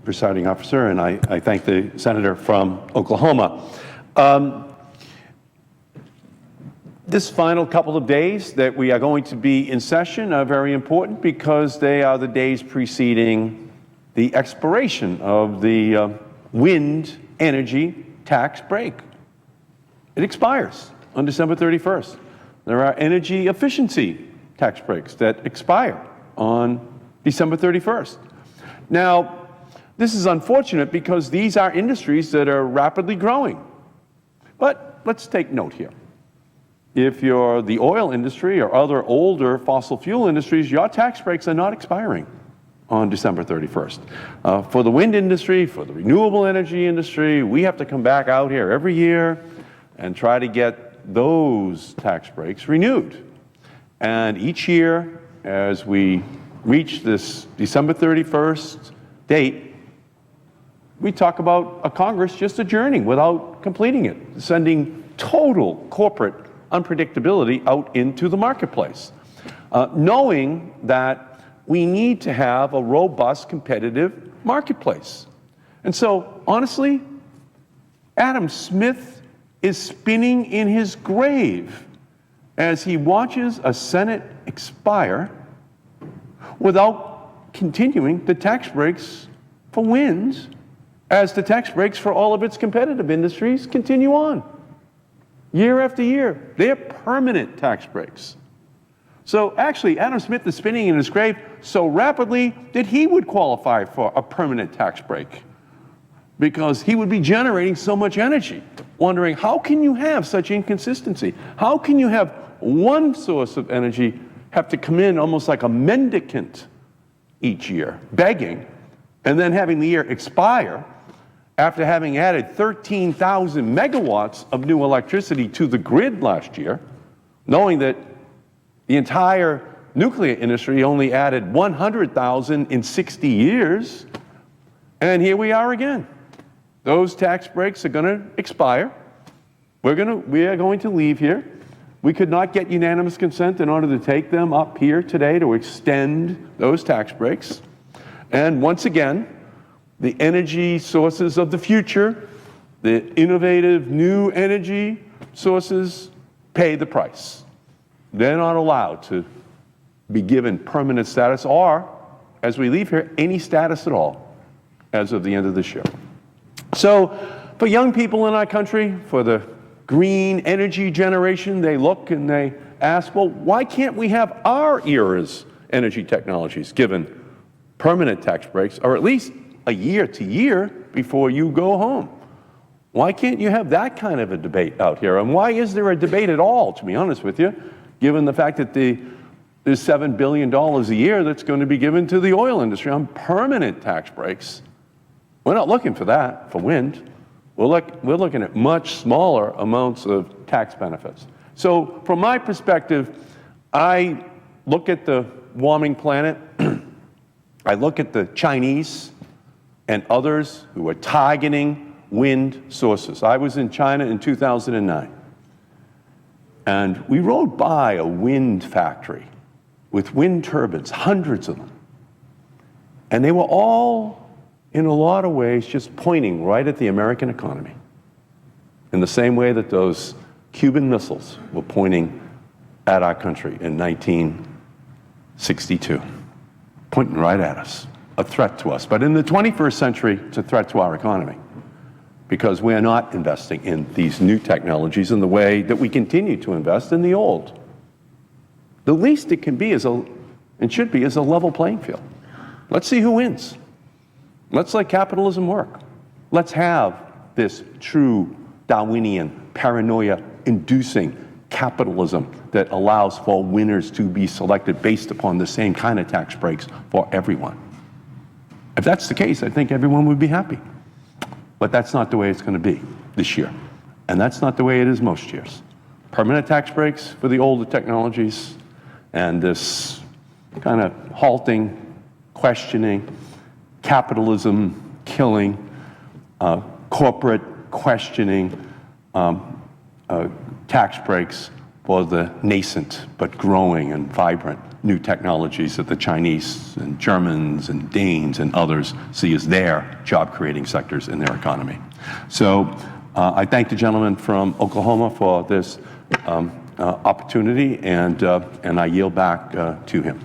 Presiding Officer, and I thank the Senator from Oklahoma. This final couple of days that we are going to be in session are very important because they are the days preceding the expiration of the wind energy tax break. It expires on December 31st. There are energy efficiency tax breaks that expire on December 31st. Now, this is unfortunate because these are industries that are rapidly growing. But let's take note here. If you're the oil industry or other older fossil fuel industries, your tax breaks are not expiring on December 31st. For the wind industry, for the renewable energy industry, we have to come back out here every year and try to get those tax breaks renewed. And each year, as we reach this December 31st date, we talk about a Congress just adjourning without completing it, sending total corporate unpredictability out into the marketplace, knowing that we need to have a robust, competitive marketplace. And so, honestly, Adam Smith is spinning in his grave as he watches a Senate expire without continuing the tax breaks for wind, as the tax breaks for all of its competitive industries continue on. Year after year, they're permanent tax breaks. So actually, Adam Smith is spinning in his grave so rapidly that he would qualify for a permanent tax break because he would be generating so much energy, wondering, how can you have such inconsistency? How can you have one source of energy have to come in almost like a mendicant each year, begging, and then having the year expire after having added 13,000 megawatts of new electricity to the grid last year, knowing that the entire nuclear industry only added 100,000 in 60 years, and here we are again. Those tax breaks are going to expire. We are going to leave here. We could not get unanimous consent in order to take them up here today to extend those tax breaks. And once again, the energy sources of the future, the innovative new energy sources, pay the price. They're not allowed to be given permanent status or, as we leave here, any status at all as of the end of this year. So for young people in our country, for the green energy generation, they look and they ask, well, why can't we have our era's energy technologies given permanent tax breaks, or at least a year to year before you go home? Why can't you have that kind of a debate out here? And why is there a debate at all, to be honest with you, given the fact that there's $7 billion a year that's going to be given to the oil industry on permanent tax breaks? We're not looking for that for wind. We're looking at much smaller amounts of tax benefits. So from my perspective, I look at the warming planet, I look at the Chinese and others who are targeting wind sources. I was in China in 2009, and we rode by a wind factory with wind turbines, hundreds of them. And they were all, in a lot of ways, just pointing right at the American economy, in the same way that those Cuban missiles were pointing at our country in 1962, pointing right at us, a threat to us. But in the 21st century, it's a threat to our economy because we are not investing in these new technologies in the way that we continue to invest in the old. The least it can be is and should be is a level playing field. Let's see who wins. Let's let capitalism work. Let's have this true Darwinian, paranoia-inducing capitalism that allows for winners to be selected based upon the same kind of tax breaks for everyone. If that's the case, I think everyone would be happy. But that's not the way it's going to be this year. And that's not the way it is most years. Permanent tax breaks for the older technologies and this kind of halting, questioning, capitalism killing, corporate questioning tax breaks for the nascent but growing and vibrant new technologies that the Chinese and Germans and Danes and others see as their job-creating sectors in their economy. So I thank the gentleman from Oklahoma for this opportunity, and I yield back to him.